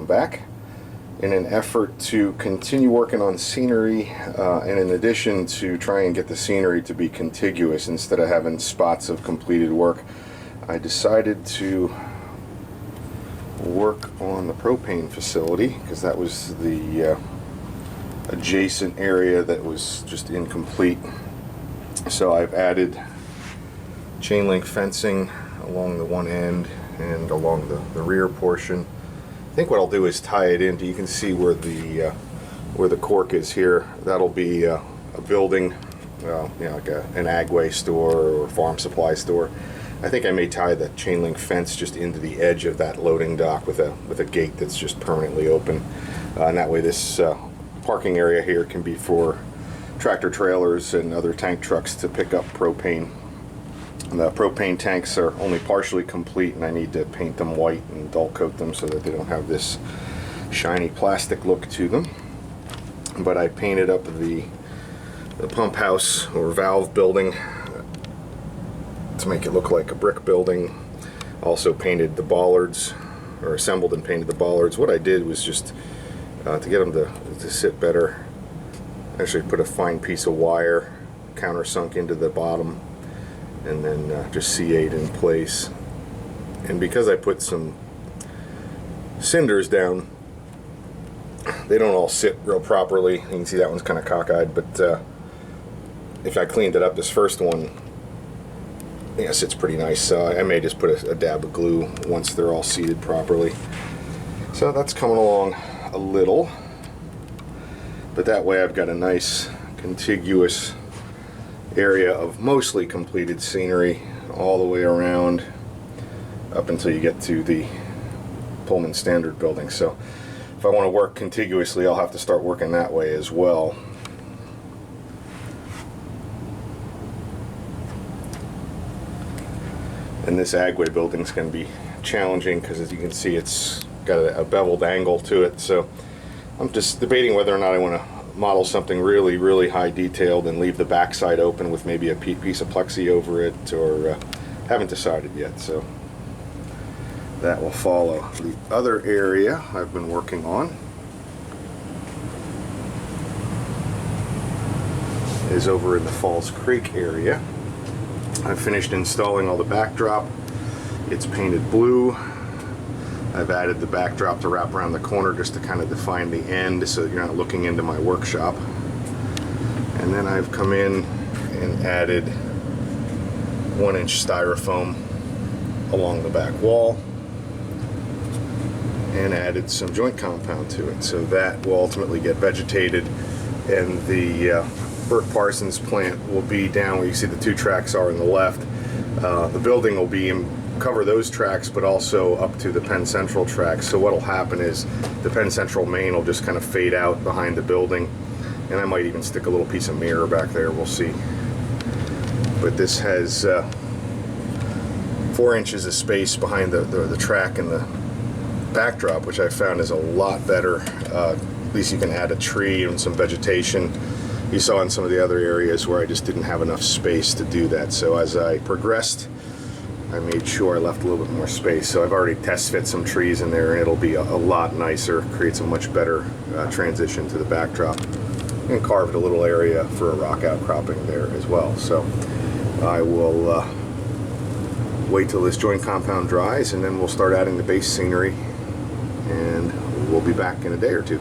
I'm back in an effort to continue working on scenery, and in addition to try and get the scenery to be contiguous instead of having spots of completed work. I decided to work on the propane facility because that was the adjacent area that was just incomplete. So I've added chain link fencing along the one end and along the rear portion. I think what I'll do is tie it into, you can see where the cork is here. That'll be a building, like an Agway store or farm supply store. I think I may tie the chain link fence just into the edge of that loading dock with a gate that's just permanently open, and that way this parking area here can be for tractor trailers and other tank trucks to pick up propane. And the propane tanks are only partially complete, and I need to paint them white and dull coat them so that they don't have this shiny plastic look to them. But I painted up the pump house or valve building to make it look like a brick building. Also painted the bollards, or assembled and painted the bollards. What I did was just to get them to sit better, actually put a fine piece of wire countersunk into the bottom and then just C8 in place. And because I put some cinders down, they don't all sit real properly. You can see that one's kind of cockeyed, but if I cleaned it up, this first one, yeah, sits pretty nice. So I may just put a dab of glue once they're all seated properly. So that's coming along a little, but that way I've got a nice contiguous area of mostly completed scenery all the way around up until you get to the Pullman Standard building. So if I want to work contiguously, I'll have to start working that way as well. And this Agway building is going to be challenging because, as you can see, it's got a beveled angle to it. So I'm just debating whether or not I want to model something really, really high detailed and leave the backside open with maybe a piece of plexi over it, or haven't decided yet. So that will follow. The other area I've been working on is over in the Falls Creek area. I've finished installing all the backdrop. It's painted blue. I've added the backdrop to wrap around the corner just to kind of define the end so that you're not looking into my workshop. And then I've come in and added 1-inch styrofoam along the back wall and added some joint compound to it. So that will ultimately get vegetated, and the Burke Parsons plant will be down where you see the two tracks are on the left. The building will be cover those tracks, but also up to the Penn Central track. So what'll happen is the Penn Central main will just kind of fade out behind the building, and I might even stick a little piece of mirror back there, we'll see. But this has 4 inches of space behind the track and the backdrop, which I found is a lot better. At least you can add a tree and some vegetation. You saw in some of the other areas where I just didn't have enough space to do that. So as I progressed, I made sure I left a little bit more space. So I've already test fit some trees in there, and it'll be a lot nicer, creates a much better transition to the backdrop, and carved a little area for a rock outcropping there as well. So I will wait till this joint compound dries, and then we'll start adding the base scenery, and we'll be back in a day or two.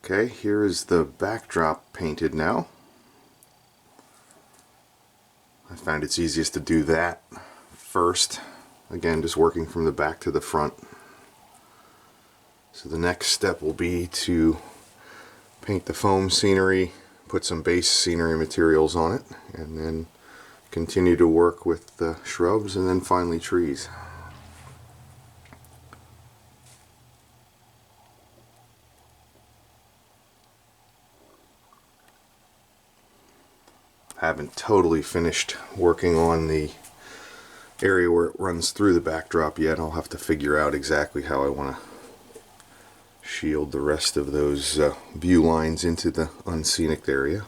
Okay, here is the backdrop painted now. I find it's easiest to do that first. Again, just working from the back to the front. So the next step will be to paint the foam scenery, put some base scenery materials on it, and then continue to work with the shrubs and then finally trees. Haven't totally finished working on the area where it runs through the backdrop yet. I'll have to figure out exactly how I want to shield the rest of those view lines into the unscenic area.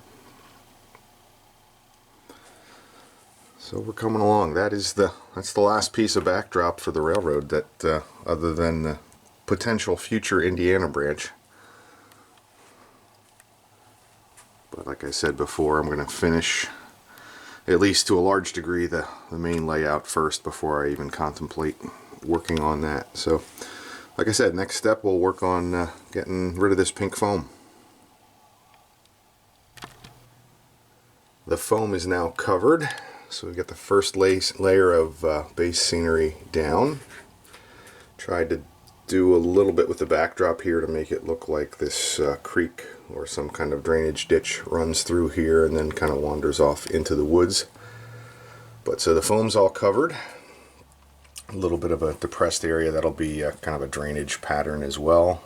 So we're coming along. That's the last piece of backdrop for the railroad that other than the potential future Indiana branch. But like I said before, I'm going to finish, at least to a large degree, the main layout first before I even contemplate working on that. So like I said, next step we'll work on getting rid of this pink foam. The foam is now covered, so we've got the first layer of base scenery down. Tried to do a little bit with the backdrop here to make it look like this creek or some kind of drainage ditch runs through here and then kind of wanders off into the woods. But so the foam's all covered. A little bit of a depressed area, that'll be kind of a drainage pattern as well.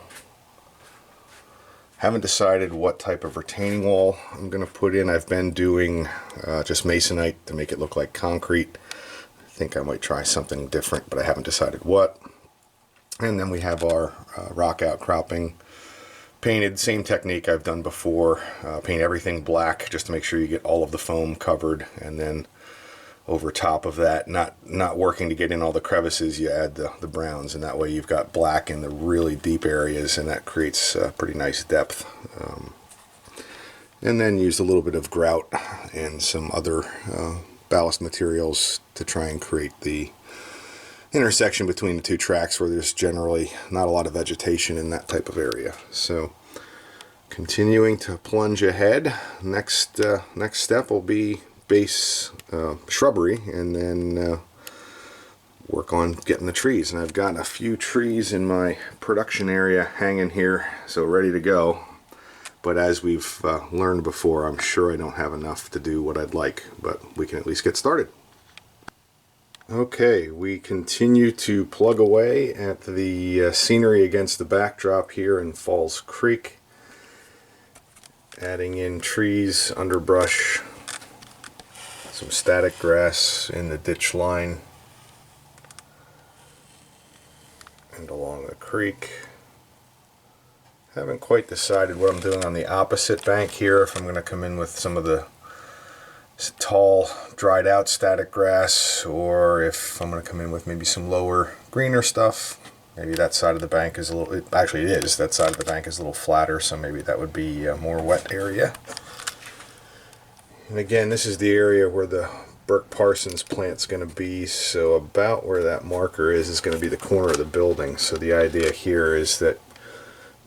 Haven't decided what type of retaining wall I'm going to put in. I've been doing just masonite to make it look like concrete. I think I might try something different, but I haven't decided what. And then we have our rock outcropping painted, same technique I've done before. Paint everything black just to make sure you get all of the foam covered, and then over top of that, not working to get in all the crevices, you add the browns, and that way you've got black in the really deep areas, and that creates pretty nice depth. And then use a little bit of grout and some other ballast materials to try and create the intersection between the two tracks where there's generally not a lot of vegetation in that type of area. So continuing to plunge ahead, next step will be base shrubbery, and then work on getting the trees. And I've got a few trees in my production area hanging here, so ready to go. But as we've learned before, I'm sure I don't have enough to do what I'd like, but we can at least get started. Okay, we continue to plug away at the scenery against the backdrop here in Falls Creek, adding in trees, underbrush, some static grass in the ditch line and along the creek. Haven't quite decided what I'm doing on the opposite bank here, if I'm going to come in with some of the tall dried out static grass, or if I'm going to come in with maybe some lower greener stuff. Maybe that side of the bank is a little, actually it is, that side of the bank is a little flatter, so maybe that would be a more wet area. And again, this is the area where the Burke Parsons plant's going to be, so about where that marker is going to be the corner of the building. So the idea here is that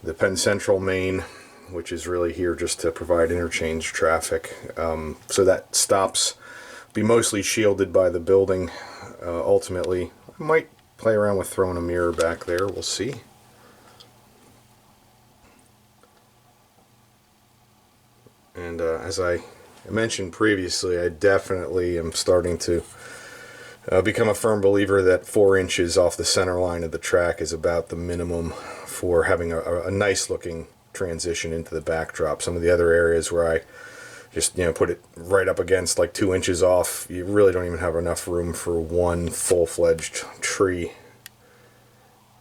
the Penn Central main, which is really here just to provide interchange traffic, so that stops, be mostly shielded by the building. Ultimately, I might play around with throwing a mirror back there, we'll see. And as I mentioned previously, I definitely am starting to become a firm believer that 4 inches off the center line of the track is about the minimum for having a nice looking transition into the backdrop. Some of the other areas where I just put it right up against like 2 inches off, you really don't even have enough room for one full-fledged tree.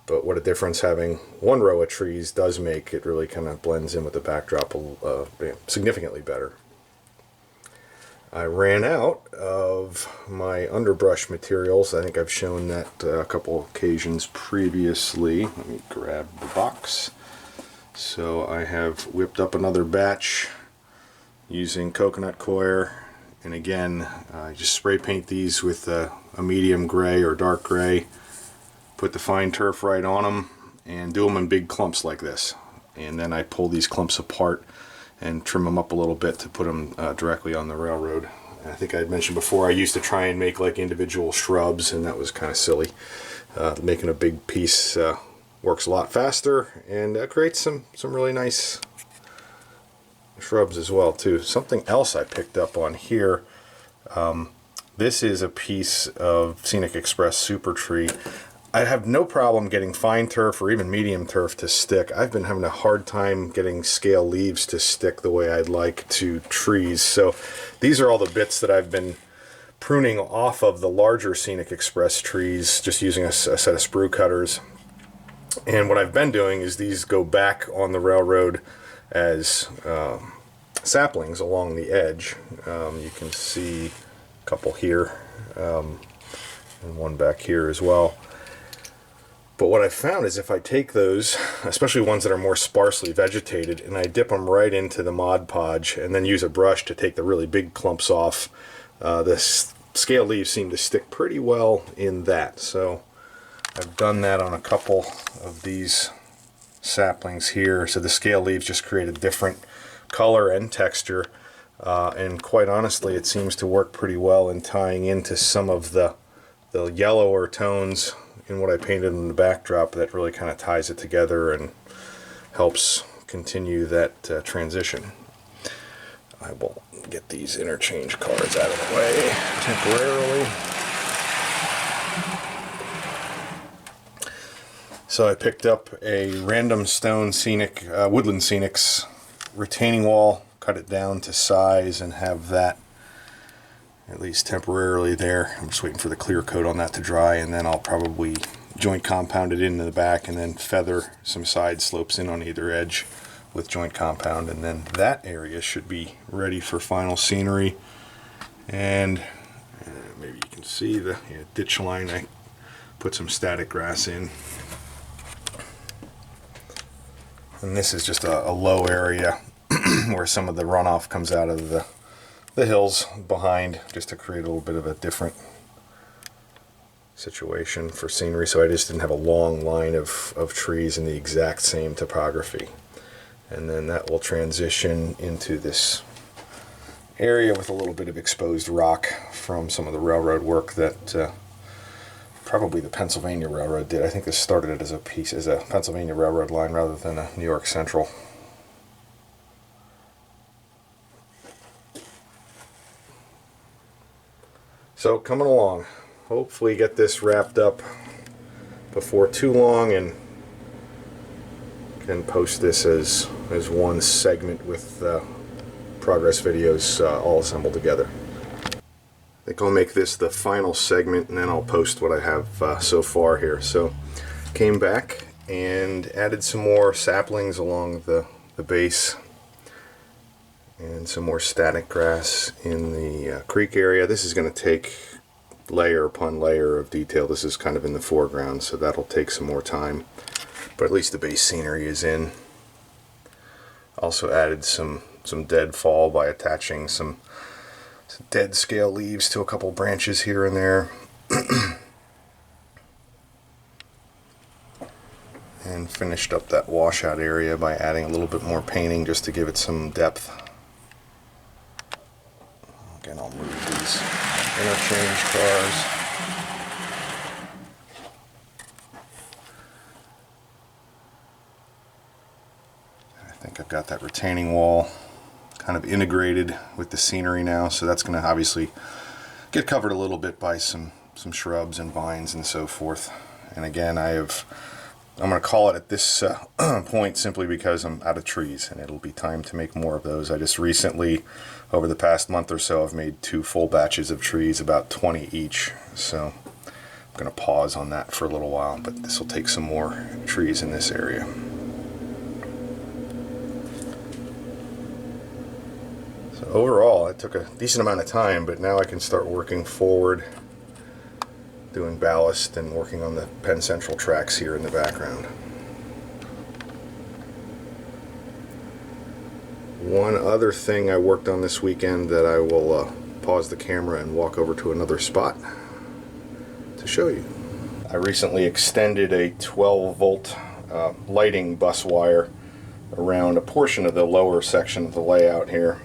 But what a difference having one row of trees does make. It really kind of blends in with the backdrop significantly better. I ran out of my underbrush materials. I think I've shown that a couple occasions previously. Let me grab the box. So I have whipped up another batch using coconut coir, and again I just spray paint these with a medium gray or dark gray, put the fine turf right on them, and do them in big clumps like this. And then I pull these clumps apart and trim them up a little bit to put them directly on the railroad. And I think I had mentioned before, I used to try and make like individual shrubs, and that was kind of silly. Making a big piece works a lot faster and creates some really nice shrubs as well too. Something else I picked up on here, this is a piece of Scenic Express Super Tree. I have no problem getting fine turf or even medium turf to stick. I've been having a hard time getting scale leaves to stick the way I'd like to trees. So these are all the bits that I've been pruning off of the larger Scenic Express trees, just using a set of sprue cutters. And what I've been doing is these go back on the railroad as saplings along the edge. You can see a couple here and one back here as well. But what I found is if I take those, especially ones that are more sparsely vegetated, and I dip them right into the Mod Podge and then use a brush to take the really big clumps off, the scale leaves seem to stick pretty well in that. So I've done that on a couple of these saplings here. So the scale leaves just create a different color and texture. And quite honestly, it seems to work pretty well in tying into some of the yellower tones in what I painted in the backdrop. That really kind of ties it together and helps continue that transition. I will get these interchange cards out of the way temporarily. So I picked up a Random Stone Scenic, Woodland Scenics retaining wall, cut it down to size, and have that at least temporarily there. I'm just waiting for the clear coat on that to dry, and then I'll probably joint compound it into the back and then feather some side slopes in on either edge with joint compound, and then that area should be ready for final scenery. And maybe you can see the ditch line. I put some static grass in, and this is just a low area where some of the runoff comes out of the hills behind, just to create a little bit of a different situation for scenery. So I just didn't have a long line of trees in the exact same topography. And then that will transition into this area with a little bit of exposed rock from some of the railroad work that probably the Pennsylvania Railroad did. I think this started it as a Pennsylvania Railroad line rather than a New York Central. So coming along, hopefully get this wrapped up before too long, and can post this as one segment with progress videos all assembled together. I think I'll make this the final segment, and then I'll post what I have so far here. So came back and added some more saplings along the base, and some more static grass in the creek area. This is going to take layer upon layer of detail. This is kind of in the foreground, so that'll take some more time, but at least the base scenery is in. Also added some deadfall by attaching some dead scale leaves to a couple branches here and there. And finished up that washout area by adding a little bit more painting just to give it some depth. Again, I'll move these interchange cars. I think I've got that retaining wall kind of integrated with the scenery now, so that's going to obviously get covered a little bit by some shrubs and vines and so forth. And again, I'm going to call it at this point simply because I'm out of trees, and it'll be time to make more of those. I just recently, over the past month or so, I've made 2 full batches of trees, about 20 each. So I'm going to pause on that for a little while, but this will take some more trees in this area. So overall, it took a decent amount of time, but now I can start working forward, doing ballast and working on the Penn Central tracks here in the background. One other thing I worked on this weekend that I will pause the camera and walk over to another spot to show you. I recently extended a 12-volt lighting bus wire around a portion of the lower section of the layout here,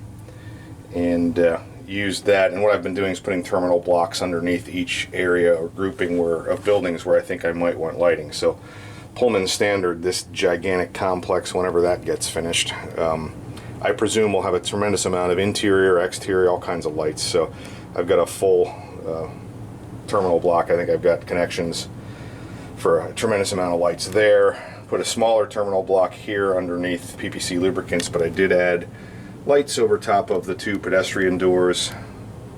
and used that. And what I've been doing is putting terminal blocks underneath each area or grouping of buildings where I think I might want lighting. So Pullman Standard, this gigantic complex, whenever that gets finished, I presume we'll have a tremendous amount of interior, exterior, all kinds of lights. So I've got a full terminal block. I think I've got connections for a tremendous amount of lights there. Put a smaller terminal block here underneath PPC Lubricants, but I did add lights over top of the 2 pedestrian doors.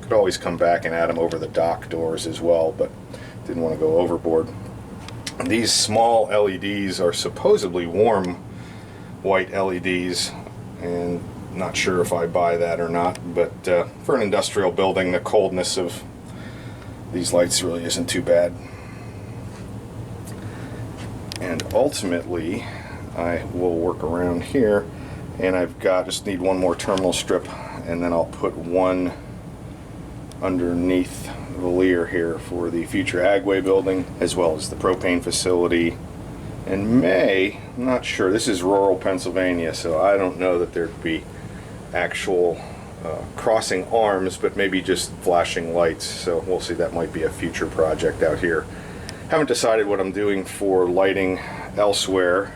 Could always come back and add them over the dock doors as well, but didn't want to go overboard. These small LEDs are supposedly warm white LEDs, and not sure if I buy that or not, but for an industrial building, the coldness of these lights really isn't too bad. And ultimately, I will work around here, and just need one more terminal strip, and then I'll put one underneath Valier here for the future Agway building, as well as the propane facility. And I'm not sure, this is rural Pennsylvania, so I don't know that there'd be actual crossing arms, but maybe just flashing lights. So we'll see, that might be a future project out here. Haven't decided what I'm doing for lighting elsewhere.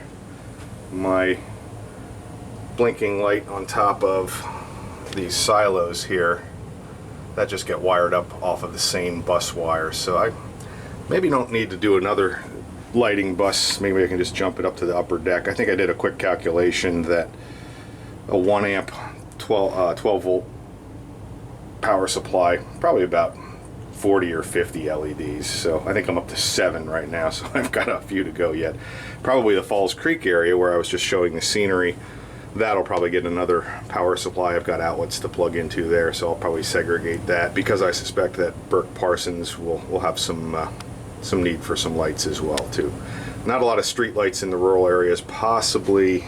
My blinking light on top of these silos here, that just get wired up off of the same bus wire, so I maybe don't need to do another lighting bus. Maybe I can just jump it up to the upper deck. I think I did a quick calculation that a 1 amp 12 volt power supply, probably about 40 or 50 LEDs, so I think I'm up to 7 right now, so I've got a few to go yet. Probably the Falls Creek area where I was just showing the scenery, that'll probably get another power supply. I've got outlets to plug into there, so I'll probably segregate that, because I suspect that Burke Parsons will have some need for some lights as well too. Not a lot of street lights in the rural areas, possibly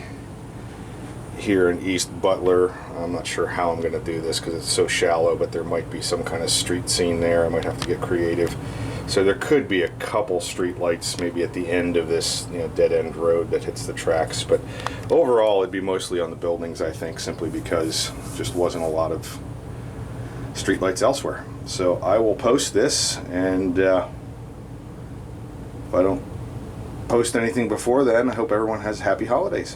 here in East Butler. I'm not sure how I'm going to do this because it's so shallow, but there might be some kind of street scene there. I might have to get creative. So there could be a couple street lights maybe at the end of this dead end road that hits the tracks, but overall it'd be mostly on the buildings, I think, simply because there just wasn't a lot of street lights elsewhere. So I will post this, and if I don't post anything before then, I hope everyone has happy holidays.